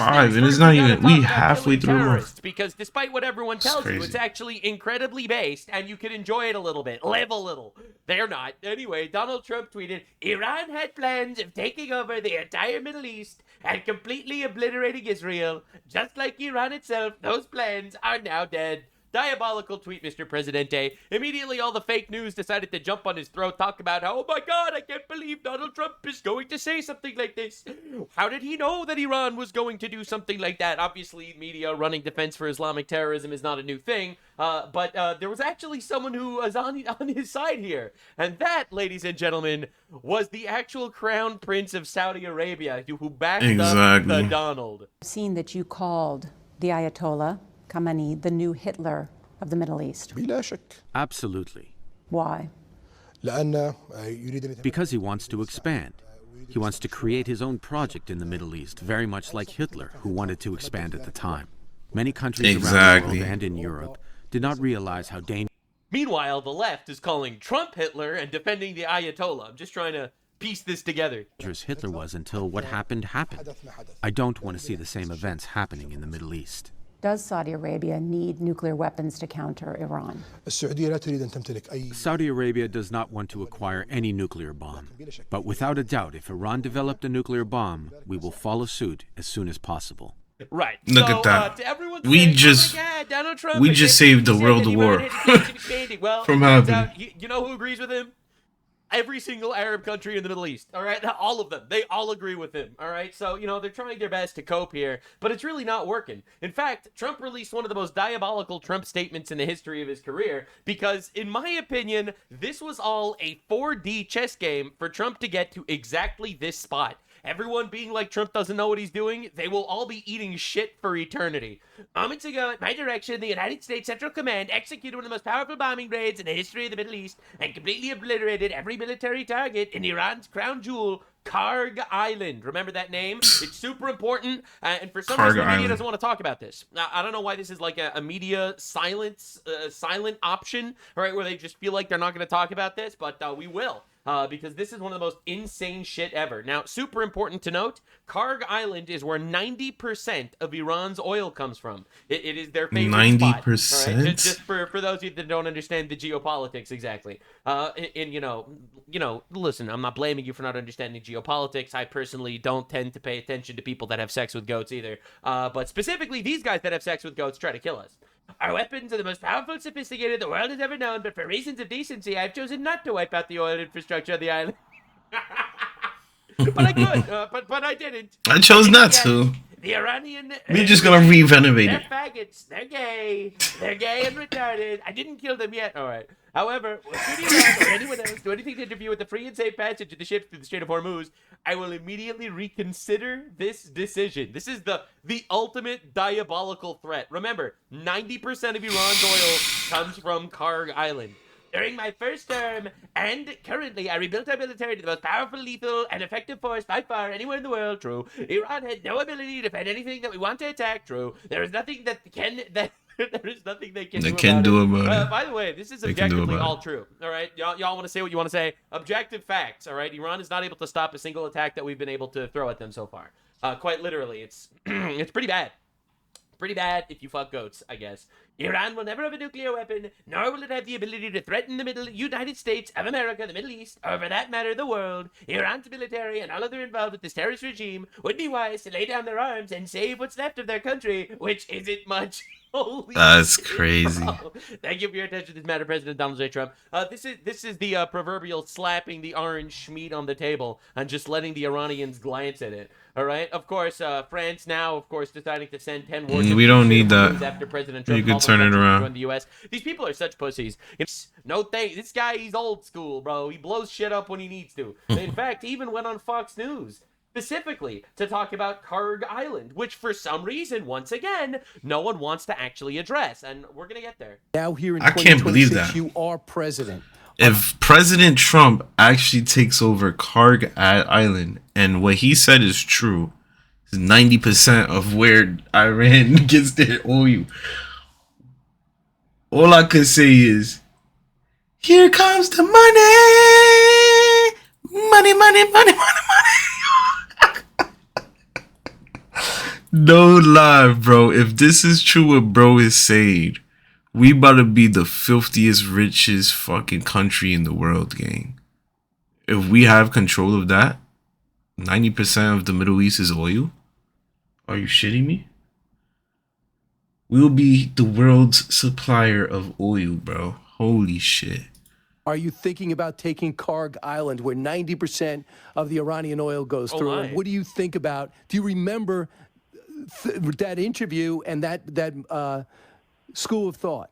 5, and it's not even. We halfway through a month. Because despite what everyone tells you, it's actually incredibly based, and you can enjoy it a little bit, live a little. They're not. Anyway, Donald Trump tweeted, Iran had plans of taking over the entire Middle East and completely obliterating Israel. Just like Iran itself, those plans are now dead. Diabolical tweet, Mr. Presidente. Immediately, all the fake news decided to jump on his throat, talk about how, oh my God, I can't believe Donald Trump is going to say something like this. How did he know that Iran was going to do something like that? Obviously, media running defense for Islamic terrorism is not a new thing, but there was actually someone who was on his side here. And that, ladies and gentlemen, was the actual crown prince of Saudi Arabia who backed up the Donald. I've seen that you called the Ayatollah Khamenei, the new Hitler of the Middle East. Absolutely. Why? Because he wants to expand. He wants to create his own project in the Middle East, very much like Hitler, who wanted to expand at the time. Many countries around the world and in Europe did not realize how dangerous. Meanwhile, the left is calling Trump Hitler and defending the Ayatollah. I'm just trying to piece this together. Hitler was until what happened. I don't want to see the same events happening in the Middle East. Does Saudi Arabia need nuclear weapons to counter Iran? Saudi Arabia does not want to acquire any nuclear bomb. But without a doubt, if Iran developed a nuclear bomb, we will follow suit as soon as possible. Right. Look at that. We just saved the world war from happening. You know who agrees with him? Every single Arab country in the Middle East, all right? All of them. They all agree with him, all right? So, they're trying their best to cope here, but it's really not working. In fact, Trump released one of the most diabolical Trump statements in the history of his career because, in my opinion, this was all a 4D chess game for Trump to get to exactly this spot. Everyone being like Trump doesn't know what he's doing, they will all be eating shit for eternity. Moments ago, in my direction, the United States Central Command executed one of the most powerful bombing raids in the history of the Middle East and completely obliterated every military target in Iran's crown jewel, Karg Island. Remember that name? It's super important, and for some reason, the media doesn't want to talk about this. Now, I don't know why this is like a media silent option, right, where they just feel like they're not going to talk about this, but we will. Because this is one of the most insane shit ever. Now, super important to note, Karg Island is where 90% of Iran's oil comes from. It is their favorite 90%? spot. Right? Just for those of you that don't understand the geopolitics exactly. Listen, I'm not blaming you for not understanding geopolitics. I personally don't tend to pay attention to people that have sex with goats either. But specifically, these guys that have sex with goats try to kill us. Our weapons are the most powerful and sophisticated the world has ever known, but for reasons of decency, I've chosen not to wipe out the oil infrastructure of the island. But I could, but I didn't. I chose not to. The Iranian... We're just gonna re-renovate it. They're faggots. They're gay. They're gay and retarded. I didn't kill them yet. All right. However, should Iran or anyone else do anything to interfere with the free and safe passage of the ships through the Strait of Hormuz, I will immediately reconsider this decision. This is the ultimate diabolical threat. Remember, 90% of Iran's oil comes from Karg Island. During my first term, and currently, I rebuilt our military to the most powerful, lethal, and effective force by far anywhere in the world. True. Iran had no ability to defend anything that we want to attack. True. There is nothing that there is nothing they can do about it. By the way, this is objectively all true. All right, y'all want to say what you want to say. Objective facts. All right, Iran is not able to stop a single attack that we've been able to throw at them so far. Quite literally, it's it's pretty bad. Pretty bad if you fuck goats, I guess. Iran will never have a nuclear weapon, nor will it have the ability to threaten the United States of America, the Middle East, or for that matter, the world. Iran's military and all others involved with this terrorist regime would be wise to lay down their arms and save what's left of their country, which isn't much. Holy That's shit, crazy. bro. Thank you for your attention to this matter, President Donald J. Trump. This is the proverbial slapping the orange meat on the table and just letting the Iranians glance at it. All right. Of course, France now, of course, deciding to send 10 warships. We don't need that. After President Trump You could turn it around. join the U.S. These people are such pussies. No thanks. This guy, he's old school, bro. He blows shit up when he needs to. In fact, he even went on Fox News specifically to talk about Karg Island, which for some reason, once again, no one wants to actually address, and we're gonna get there. Now here in I can't believe that. You are president. If President Trump actually takes over Karg Island, and what he said is true, 90% of where Iran gets their oil, all I could say is, here comes the money, money, money, money, money, money. No lie, bro. If this is true what bro is saying, we about to be the filthiest, richest fucking country in the world, gang. If we have control of that, 90% of the Middle East is oil. Are you shitting me? We'll be the world's supplier of oil, bro. Holy shit. Are you thinking about taking Karg Island, where 90% of the Iranian oil goes through? And what do you think about? Do you remember that interview and that school of thought?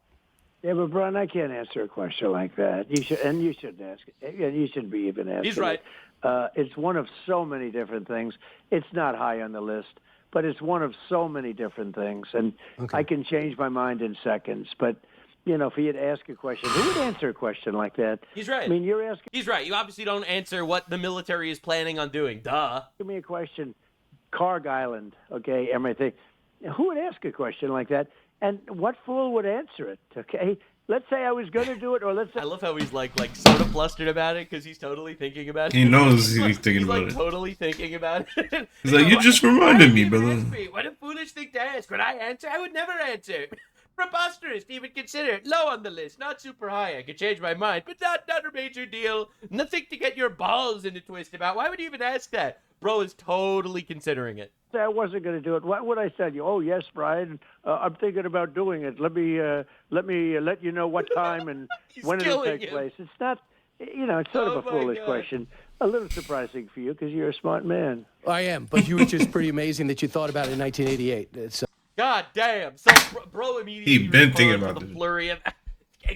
Yeah, but Brian, I can't answer a question like that. You should, and you shouldn't ask it. Yeah, you shouldn't be even asking. He's right. It's one of so many different things. It's not high on the list, but it's one of so many different things, and I can change my mind in seconds. But you know, for you to ask a question, who would answer a question like that? He's right. I mean, you're asking. He's right. You obviously don't answer what the military is planning on doing. Duh. Give me a question. Karg Island, okay, everything. Who would ask a question like that? And what fool would answer it, okay? Let's say I was going to do it, or let's say... I love how he's like sort of flustered about it because he's totally thinking about it. He knows he's thinking about it. Totally thinking about it. He's like, you just reminded me, brother. What a foolish thing to ask. Would I answer? I would never answer. Preposterous to even consider it. Low on the list, not super high. I could change my mind, but not a major deal. Nothing to get your balls in a twist about. Why would you even ask that? Bro is totally considering it. I wasn't going to do it. What would I tell you? Oh, yes, Brian, I'm thinking about doing it. Let me let you know what time and when it'll take place. It's not, you know, it's sort of a foolish question. A little surprising for you because you're a smart man. I am, but you were just pretty amazing that you thought about it in 1988. It's, God damn. So, bro immediately he been thinking about the flurry of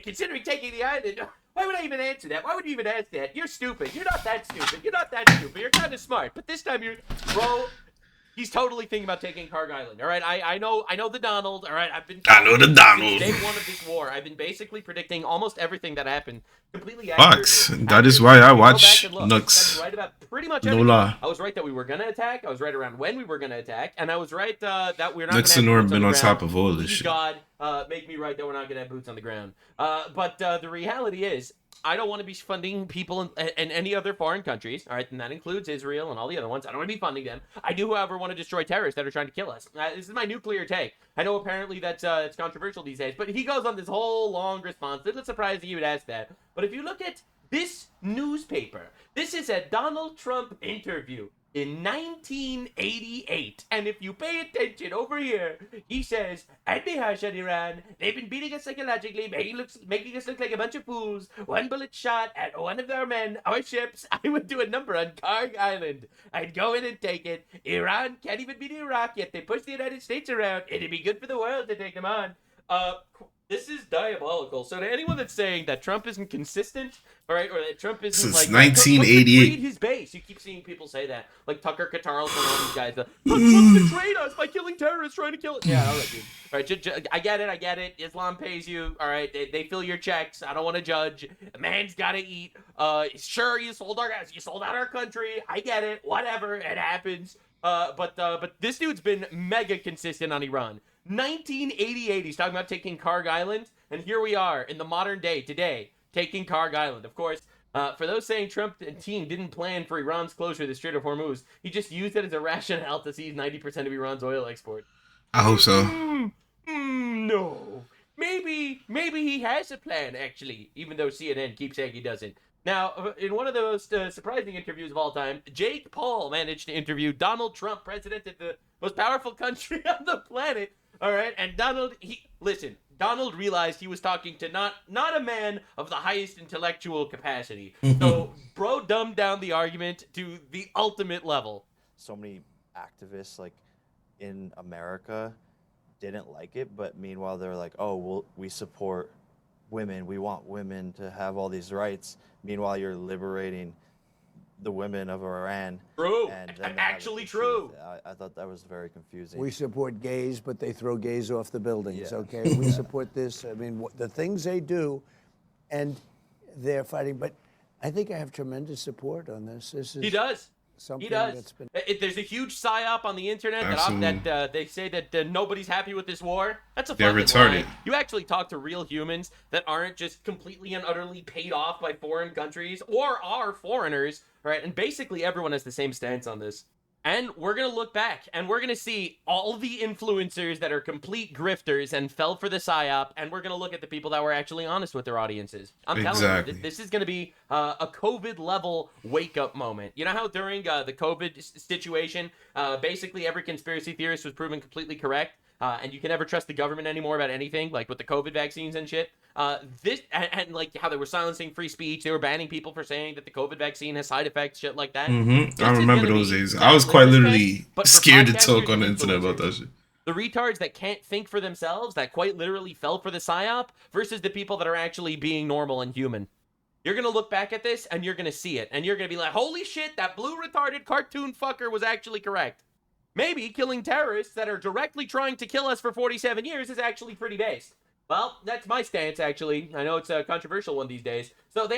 considering taking the island. Why would I even answer that? Why would you even ask that? You're stupid. You're not that stupid. You're not that stupid. You're kind of smart. But this time bro, he's totally thinking about taking Karg Island. All right, I know the Donald. All right, I know the Donald. Day one of this war, I've been basically predicting almost everything that happened completely Fox. That is why I watch Nux. Right about pretty much everything. I was right that we were gonna attack. I was right around when we were gonna attack, and I was right that we're not. Nux and Norm been on top of all this shit. God, make me right that we're not gonna have boots on the ground. But the reality is, I don't want to be funding people in any other foreign countries, all right? And that includes Israel and all the other ones. I don't want to be funding them. I do, however, want to destroy terrorists that are trying to kill us. This is my nuclear take. I know apparently that's it's controversial these days, but he goes on this whole long response. It's not surprising you would ask that. But if you look at this newspaper, this is a Donald Trump interview in 1988, and if you pay attention over here, he says, "I'd be harsh on Iran. They've been beating us psychologically, making us look like a bunch of fools. One bullet shot at one of our men, our ships. I would do a number on Karg Island. I'd go in and take it. Iran can't even beat Iraq yet. They push the United States around. It'd be good for the world to take them on." This is diabolical. So to anyone that's saying that Trump isn't consistent, all right, or that Trump isn't since like 1988, his base. You keep seeing people say that, like Tucker Carlson and all these guys. Trump betrayed us by killing terrorists, trying to kill it. Yeah, all right, dude. All right, I get it. Islam pays you. All right, they fill your checks. I don't want to judge. A man's got to eat. Sure, you sold out our country. I get it. Whatever, it happens. But this dude's been mega consistent on Iran. 1988, he's talking about taking Karg Island, and here we are in the modern day, today, taking Karg Island. Of course, for those saying Trump and team didn't plan for Iran's closure to the Strait of Hormuz, he just used it as a rationale to seize 90% of Iran's oil export. I hope so. No. Maybe he has a plan, actually, even though CNN keeps saying he doesn't. Now, in one of the most surprising interviews of all time, Jake Paul managed to interview Donald Trump, president of the most powerful country on the planet. All right, and Donald realized he was talking to not a man of the highest intellectual capacity. So, bro dumbed down the argument to the ultimate level. So many activists, like, in America didn't like it, but meanwhile they're like, oh, well, we support women. We want women to have all these rights. Meanwhile, you're liberating the women of Iran. True. And then actually true. I thought that was very confusing. We support gays, but they throw gays off the buildings, okay? We support this. I mean, the things they do, and they're fighting. But I think I have tremendous support on this. This is he does. Something He does. That's been... There's a huge psyop on the internet that they say that nobody's happy with this war. That's a They're fucking retarded. lie. You actually talk to real humans that aren't just completely and utterly paid off by foreign countries or are foreigners, right? And basically everyone has the same stance on this. And we're going to look back and we're going to see all the influencers that are complete grifters and fell for the psyop. And we're going to look at the people that were actually honest with their audiences. I'm telling you, this is going to be a COVID level wake up moment. You know how during the COVID situation, basically every conspiracy theorist was proven completely correct. And you can never trust the government anymore about anything, like with the COVID vaccines and shit. And like how they were silencing free speech, they were banning people for saying that the COVID vaccine has side effects, shit like that. I remember those days. I was quite literally scared to talk on the internet about that shit. The retards that can't think for themselves, that quite literally fell for the psyop, versus the people that are actually being normal and human. You're going to look back at this, and you're going to see it. And you're going to be like, holy shit, that blue retarded cartoon fucker was actually correct. Maybe killing terrorists that are directly trying to kill us for 47 years is actually pretty based. Well, that's my stance, actually. I know it's a controversial one these days. So they